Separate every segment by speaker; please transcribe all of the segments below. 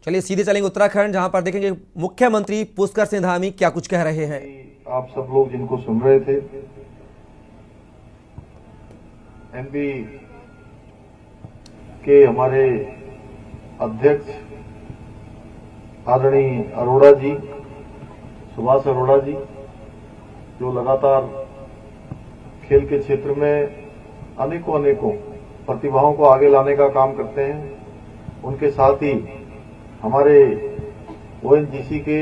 Speaker 1: चलिए सीधे चलेंगे उत्तराखंड, जहां पर देखेंगे मुख्यमंत्री पुष्कर सिंह धामी क्या कुछ कह रहे हैं।
Speaker 2: आप सब लोग जिनको सुन रहे थे, एमपी के हमारे अध्यक्ष आदरणीय अरोड़ा जी, सुभाष अरोड़ा जी, जो लगातार खेल के क्षेत्र में अनेकों प्रतिभाओं को आगे लाने का काम करते हैं। उनके साथ ही हमारे ओएनजीसी के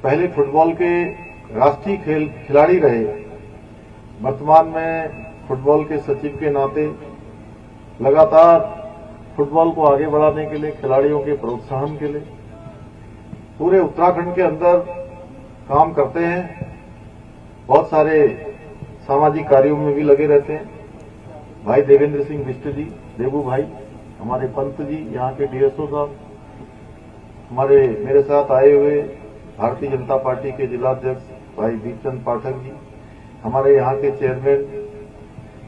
Speaker 2: पहले फुटबॉल के राष्ट्रीय खिलाड़ी रहे, वर्तमान में फुटबॉल के सचिव के नाते लगातार फुटबॉल को आगे बढ़ाने के लिए, खिलाड़ियों के प्रोत्साहन के लिए पूरे उत्तराखंड के अंदर काम करते हैं। बहुत सारे सामाजिक कार्यों में भी लगे रहते हैं। भाई देवेंद्र सिंह बिष्ट जी, देबू भाई, हमारे पंत जी, यहाँ के डीएसओ साहब, हमारे मेरे साथ आए हुए भारतीय जनता पार्टी के जिलाध्यक्ष भाई दीपचंद पाठक जी, हमारे यहाँ के चेयरमैन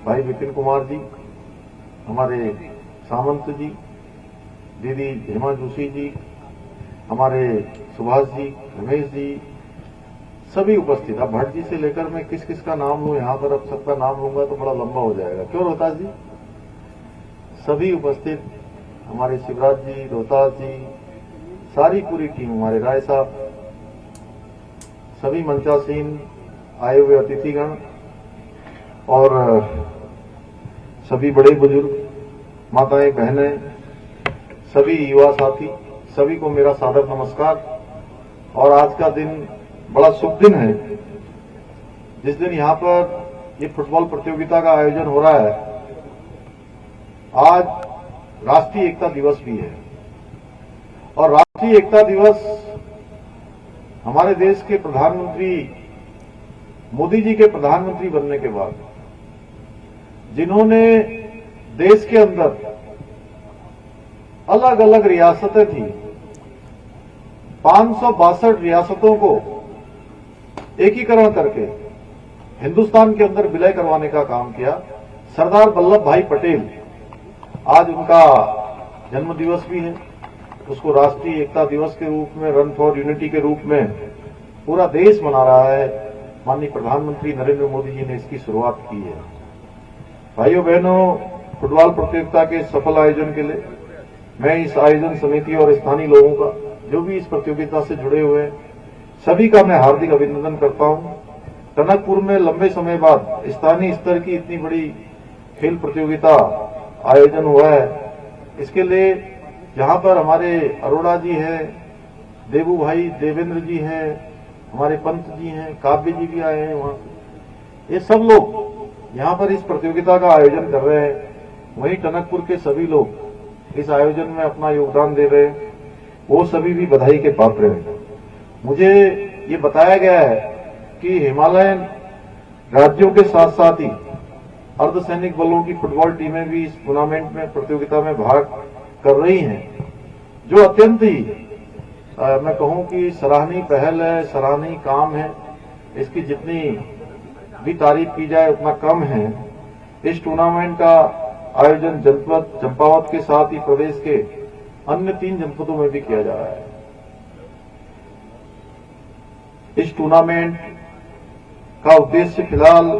Speaker 2: भाई विपिन कुमार जी, हमारे सामंत जी, दीदी हेमा जोशी जी, हमारे सुभाष जी, रमेश जी, सभी उपस्थित। अब भट्ट जी से लेकर मैं किस किस का नाम लूं यहाँ पर, अब सबका नाम लूंगा तो बड़ा लंबा हो जाएगा। क्यों रोहतास जी? सभी उपस्थित, हमारे शिवराज जी, रोहतास जी, सारी पूरी टीम, हमारे राय साहब, सभी मंचासीन आए हुए अतिथिगण और सभी बड़े बुजुर्ग, माताएं, बहनें, सभी युवा साथी, सभी को मेरा सादर नमस्कार। और आज का दिन बड़ा शुभ दिन है, जिस दिन यहाँ पर ये फुटबॉल प्रतियोगिता का आयोजन हो रहा है। आज राष्ट्रीय एकता दिवस भी है और राष्ट्रीय एकता दिवस हमारे देश के प्रधानमंत्री मोदी जी के प्रधानमंत्री बनने के बाद जिन्होंने देश के अंदर अलग अलग रियासतें थी, 562 रियासतों को एकीकरण करके हिंदुस्तान के अंदर विलय करवाने का काम किया, सरदार वल्लभ भाई पटेल। आज उनका जन्म दिवस भी है। उसको राष्ट्रीय एकता दिवस के रूप में, रन फॉर यूनिटी के रूप में पूरा देश मना रहा है। माननीय प्रधानमंत्री नरेंद्र मोदी जी ने इसकी शुरुआत की है। भाइयों बहनों, फुटबॉल प्रतियोगिता के सफल आयोजन के लिए मैं इस आयोजन समिति और स्थानीय लोगों का, जो भी इस प्रतियोगिता से जुड़े हुए हैं, सभी का मैं हार्दिक अभिनंदन करता हूं। टनकपुर में लंबे समय बाद स्थानीय स्तर की इतनी बड़ी खेल प्रतियोगिता आयोजन हुआ है, इसके लिए यहाँ पर हमारे अरोड़ा जी हैं, देबू भाई, देवेंद्र जी हैं, हमारे पंत जी हैं, काव्य जी भी आए हैं वहां से। ये सब लोग यहाँ पर इस प्रतियोगिता का आयोजन कर रहे हैं। वहीं टनकपुर के सभी लोग इस आयोजन में अपना योगदान दे रहे हैं, वो सभी भी बधाई के पात्र हैं। मुझे ये बताया गया है कि हिमालयन राज्यों के साथ साथ ही अर्धसैनिक बलों की फुटबॉल टीमें भी इस टूर्नामेंट में, प्रतियोगिता में भाग कर रही हैं, जो अत्यंत ही मैं कहूं कि सराहनीय पहल है, सराहनीय काम है। इसकी जितनी भी तारीफ की जाए उतना कम है। इस टूर्नामेंट का आयोजन जनपद चंपावत के साथ ही प्रदेश के अन्य 3 जनपदों में भी किया जा रहा है। इस टूर्नामेंट का उद्देश्य फिलहाल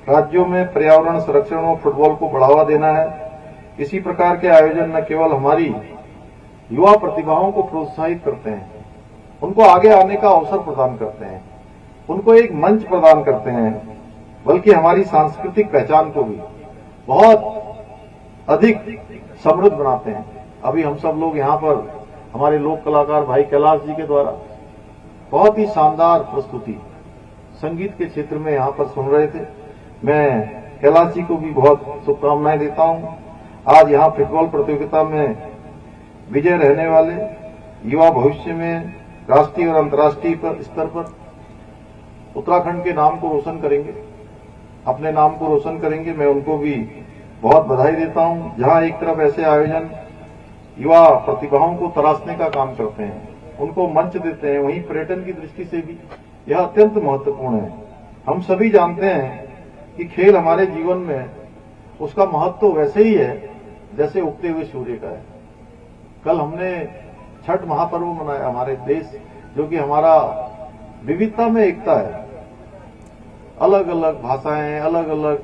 Speaker 2: राज्यों में पर्यावरण संरक्षण और फुटबॉल को बढ़ावा देना है। इसी प्रकार के आयोजन न केवल हमारी युवा प्रतिभाओं को प्रोत्साहित करते हैं, उनको आगे आने का अवसर प्रदान करते हैं, उनको एक मंच प्रदान करते हैं, बल्कि हमारी सांस्कृतिक पहचान को भी बहुत अधिक समृद्ध बनाते हैं। अभी हम सब लोग यहाँ पर हमारे लोक कलाकार भाई कैलाश जी के द्वारा बहुत ही शानदार प्रस्तुति संगीत के क्षेत्र में यहाँ पर सुन रहे थे। मैं कैलाश जी को भी बहुत शुभकामनाएं देता हूँ। आज यहाँ फुटबॉल प्रतियोगिता में विजय रहने वाले युवा भविष्य में राष्ट्रीय और अंतर्राष्ट्रीय स्तर पर उत्तराखंड के नाम को रोशन करेंगे, अपने नाम को रोशन करेंगे। मैं उनको भी बहुत बधाई देता हूं। जहां एक तरफ ऐसे आयोजन युवा प्रतिभाओं को तराशने का काम करते हैं, उनको मंच देते हैं, वहीं पर्यटन की दृष्टि से भी यह अत्यंत महत्वपूर्ण है। हम सभी जानते हैं कि खेल हमारे जीवन में उसका महत्व वैसे ही है जैसे उगते हुए सूर्य का है। कल हमने छठ महापर्व मनाया हमारे देश, जो कि हमारा विविधता में एकता है। अलग अलग भाषाएं, अलग अलग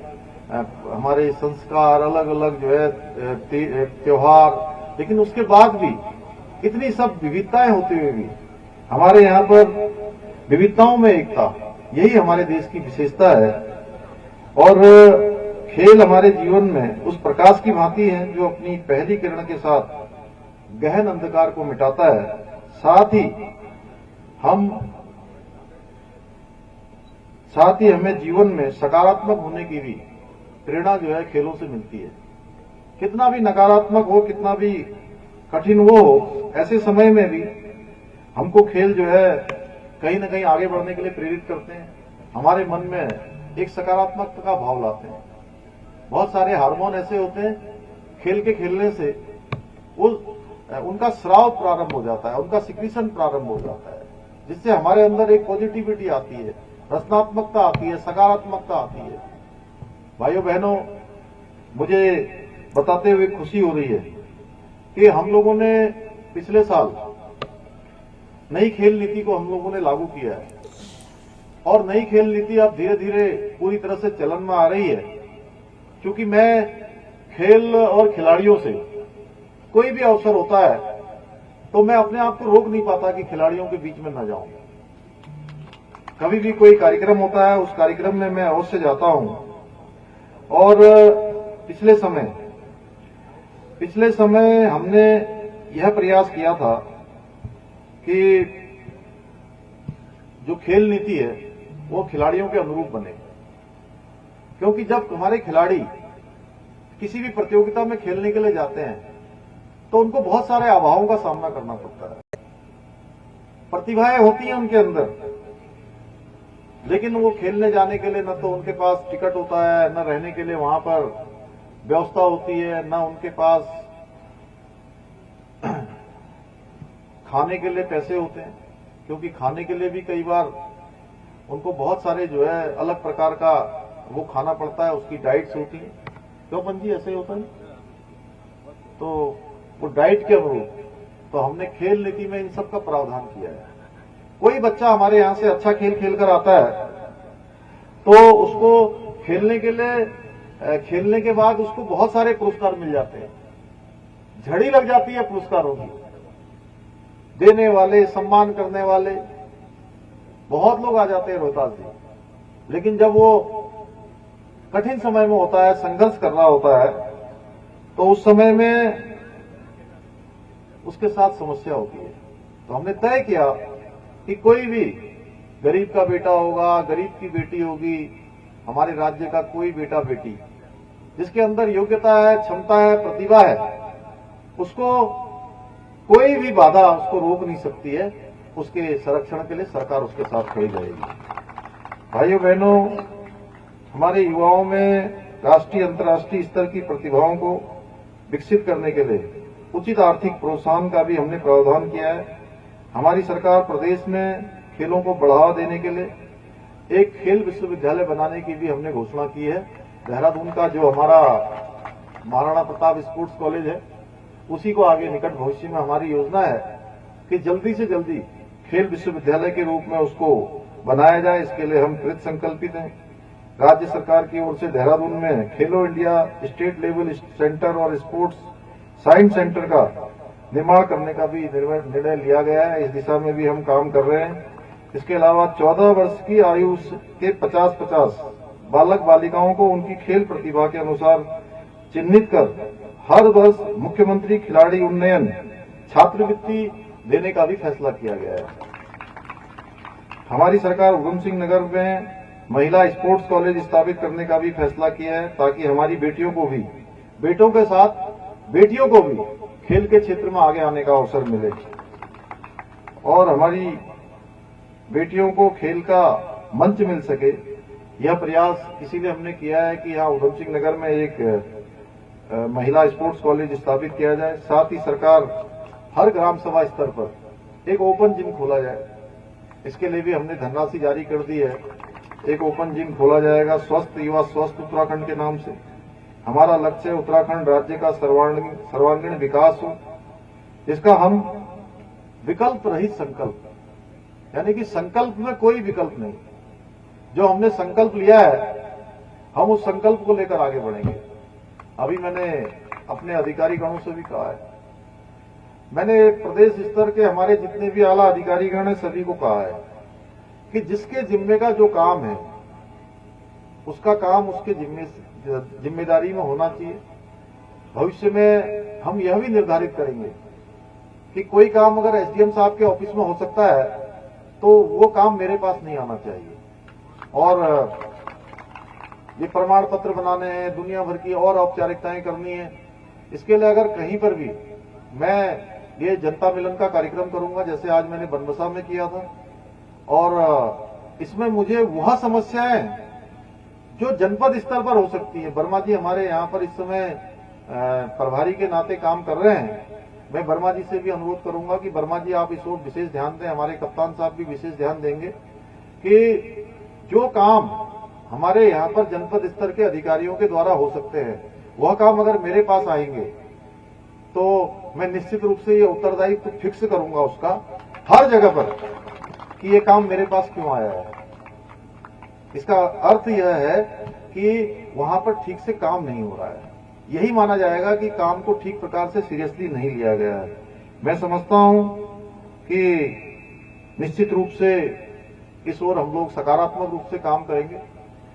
Speaker 2: हमारे संस्कार, अलग अलग जो है त्योहार, लेकिन उसके बाद भी इतनी सब विविधताएं होते हुए भी हमारे यहाँ पर विविधताओं में एकता, यही हमारे देश की विशेषता है। और खेल हमारे जीवन में उस प्रकाश की भांति है जो अपनी पहली किरण के साथ गहन अंधकार को मिटाता है। साथ ही हमें जीवन में सकारात्मक होने की भी प्रेरणा जो है खेलों से मिलती है। कितना भी नकारात्मक हो, कितना भी कठिन वो हो, ऐसे समय में भी हमको खेल जो है कहीं ना कहीं आगे बढ़ने के लिए प्रेरित करते हैं, हमारे मन में एक सकारात्मकता का भाव लाते हैं। बहुत सारे हार्मोन ऐसे होते हैं, खेल के खेलने से उनका स्राव प्रारंभ हो जाता है, उनका सिक्रीशन प्रारंभ हो जाता है, जिससे हमारे अंदर एक पॉजिटिविटी आती है, रचनात्मकता आती है, सकारात्मकता आती है। भाइयों बहनों, मुझे बताते हुए खुशी हो रही है कि हम लोगों ने पिछले साल नई खेल नीति को हम लोगों ने लागू किया है, और नई खेल नीति अब धीरे धीरे पूरी तरह से चलन में आ रही है। क्योंकि मैं खेल और खिलाड़ियों से कोई भी अवसर होता है तो मैं अपने आप को रोक नहीं पाता कि खिलाड़ियों के बीच में न जाऊं। कभी भी कोई कार्यक्रम होता है, उस कार्यक्रम में मैं अवश्य जाता हूं। और पिछले समय हमने यह प्रयास किया था कि जो खेल नीति है वो खिलाड़ियों के अनुरूप बने। क्योंकि जब हमारे खिलाड़ी किसी भी प्रतियोगिता में खेलने के लिए जाते हैं तो उनको बहुत सारे अभावों का सामना करना पड़ता है। प्रतिभाएं होती हैं उनके अंदर, लेकिन वो खेलने जाने के लिए न तो उनके पास टिकट होता है, न रहने के लिए वहां पर व्यवस्था होती है, न उनके पास खाने के लिए पैसे होते हैं। क्योंकि खाने के लिए भी कई बार उनको बहुत सारे जो है अलग प्रकार का वो खाना पड़ता है, उसकी डाइट्स होती है। क्यों पंजी, ऐसे ही होता है। तो वो डाइट के अनुरूप तो हमने खेल नीति में इन सब का प्रावधान किया है। कोई बच्चा हमारे यहां से अच्छा खेल खेलकर आता है तो उसको खेलने के बाद उसको बहुत सारे पुरस्कार मिल जाते हैं, झड़ी लग जाती है पुरस्कारों की। देने वाले, सम्मान करने वाले बहुत लोग आ जाते हैं रोहतास जी। लेकिन जब वो कठिन समय में होता है, संघर्ष कर रहा होता है, तो उस समय में उसके साथ समस्या होती है। तो हमने तय किया कि कोई भी गरीब का बेटा होगा, गरीब की बेटी होगी, हमारे राज्य का कोई बेटा बेटी जिसके अंदर योग्यता है, क्षमता है, प्रतिभा है, उसको कोई भी बाधा उसको रोक नहीं सकती है। उसके संरक्षण के लिए सरकार उसके साथ खड़ी रहेगी। भाइयों बहनों, हमारे युवाओं में राष्ट्रीय अंतर्राष्ट्रीय स्तर की प्रतिभाओं को विकसित करने के लिए उचित आर्थिक प्रोत्साहन का भी हमने प्रावधान किया है। हमारी सरकार प्रदेश में खेलों को बढ़ावा देने के लिए एक खेल विश्वविद्यालय बनाने की भी हमने घोषणा की है। देहरादून का जो हमारा महाराणा प्रताप स्पोर्ट्स कॉलेज है, उसी को आगे निकट भविष्य में हमारी योजना है कि जल्दी से जल्दी खेल विश्वविद्यालय के रूप में उसको बनाया जाए। इसके लिए हम कृत संकल्पित हैं। राज्य सरकार की ओर से देहरादून में खेलो इंडिया स्टेट लेवल सेंटर और स्पोर्ट्स साइंस सेंटर का निर्माण करने का भी निर्णय लिया गया है। इस दिशा में भी हम काम कर रहे हैं। इसके अलावा 14 वर्ष की आयु के 50-50 बालक बालिकाओं को उनकी खेल प्रतिभा के अनुसार चिन्हित कर हर वर्ष मुख्यमंत्री खिलाड़ी उन्नयन छात्रवृत्ति देने का भी फैसला किया गया है। हमारी सरकार उधम सिंह नगर में महिला स्पोर्ट्स कॉलेज स्थापित करने का भी फैसला किया है, ताकि हमारी बेटियों को भी, बेटों के साथ बेटियों को भी खेल के क्षेत्र में आगे आने का अवसर मिले और हमारी बेटियों को खेल का मंच मिल सके। यह प्रयास इसीलिए हमने किया है कि यहाँ उधम सिंह नगर में एक महिला स्पोर्ट्स कॉलेज स्थापित किया जाए। साथ ही सरकार हर ग्राम सभा स्तर पर एक ओपन जिम खोला जाए। इसके लिए भी हमने धनराशि जारी कर दी है। एक ओपन जिम खोला जाएगा स्वस्थ युवा स्वस्थ उत्तराखंड के नाम से। हमारा लक्ष्य उत्तराखंड राज्य का सर्वांगीण विकास हो। इसका हम विकल्प रहित संकल्प, यानी कि संकल्प में कोई विकल्प नहीं, जो हमने संकल्प लिया है हम उस संकल्प को लेकर आगे बढ़ेंगे। अभी मैंने अपने अधिकारी गणों से भी कहा है, मैंने प्रदेश स्तर के हमारे जितने भी आला अधिकारीगण हैं सभी को कहा है कि जिसके जिम्मे का जो काम है उसका काम उसके जिम्मेदारी में होना चाहिए। भविष्य में हम यह भी निर्धारित करेंगे कि कोई काम अगर एसडीएम साहब के ऑफिस में हो सकता है तो वो काम मेरे पास नहीं आना चाहिए। और ये प्रमाण पत्र बनाने हैं, दुनिया भर की और औपचारिकताएं करनी है, इसके लिए अगर कहीं पर भी मैं ये जनता मिलन का कार्यक्रम करूंगा जैसे आज मैंने बनबसा में किया था, और इसमें मुझे वह समस्याएं जो जनपद स्तर पर हो सकती है, वर्मा जी हमारे यहाँ पर इस समय प्रभारी के नाते काम कर रहे हैं, मैं वर्मा जी से भी अनुरोध करूंगा कि वर्मा जी आप इस ओर विशेष ध्यान दें, हमारे कप्तान साहब भी विशेष ध्यान देंगे कि जो काम हमारे यहाँ पर जनपद स्तर के अधिकारियों के द्वारा हो सकते हैं वह काम अगर मेरे पास आएंगे तो मैं निश्चित रूप से ये उत्तरदायित्व फिक्स करूंगा उसका हर जगह पर कि ये काम मेरे पास क्यों आया है। इसका अर्थ यह है कि वहां पर ठीक से काम नहीं हो रहा है, यही माना जाएगा कि काम को ठीक प्रकार से सीरियसली नहीं लिया गया है। मैं समझता हूं कि निश्चित रूप से इस ओर हम लोग सकारात्मक रूप से काम करेंगे।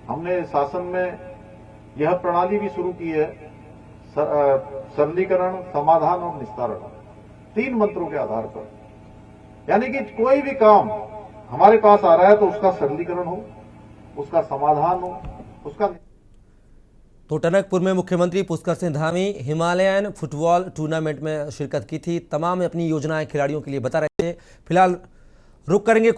Speaker 2: हमने शासन में यह प्रणाली भी शुरू की है, सरलीकरण, समाधान और निस्तारण, 3 मंत्रों के आधार पर, यानी कि कोई भी काम हमारे पास आ रहा है तो उसका सरलीकरण हो, उसका समाधान हो, उसका।
Speaker 1: तो टनकपुर में मुख्यमंत्री Pushkar Singh Dhami Himalayan football tournament में शिरकत की थी। तमाम अपनी योजनाएं खिलाड़ियों के लिए बता रहे थे। फिलहाल रुक करेंगे